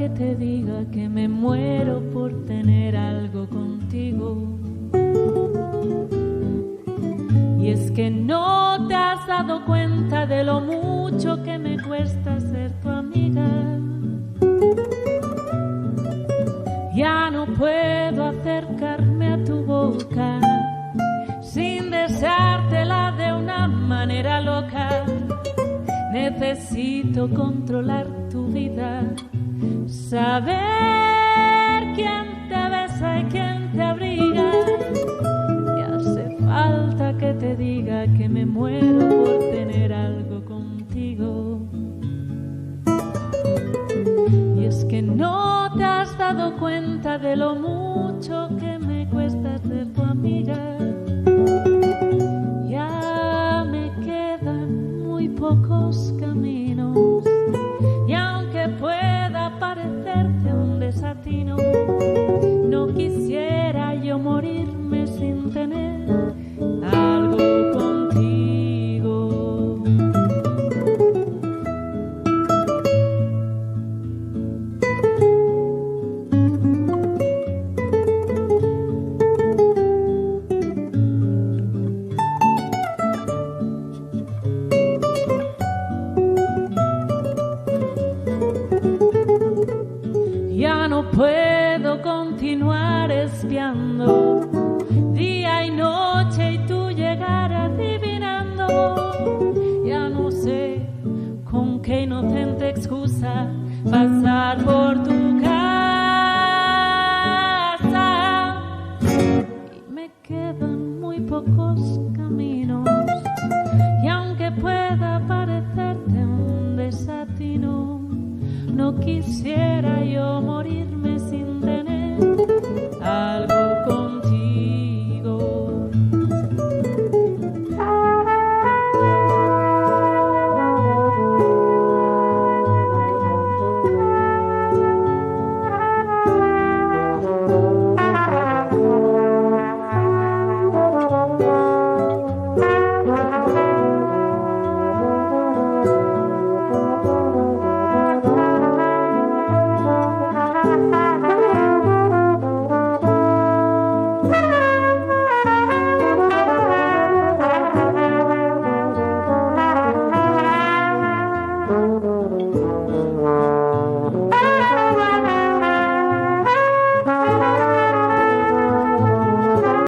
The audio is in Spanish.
que te diga que me muero por tener algo contigo. Y es que no te has dado cuenta de lo mucho que me cuesta ser tu amiga. Ya no puedo acercarme a tu boca sin deseártela de una manera loca. Necesito controlar tu vida, saber quién te besa y quién te abriga. Y hace falta que te diga que me muero por tener algo contigo. Y es que no te has dado cuenta de lo mucho que me cuesta ser tu amiga. Ya me quedan muy pocos caminos, y aunque pueda parecerte un desatino, no quisiera yo morirme sin tener algo contigo. Ya no puedo continuar espiando día y noche y tú llegar adivinando. Ya no sé con qué inocente excusa pasar por tu casa. Y me quedan muy pocos caminos, y aunque pueda parecerte un desatino, no quisiera yo morirme sin tener algo contigo.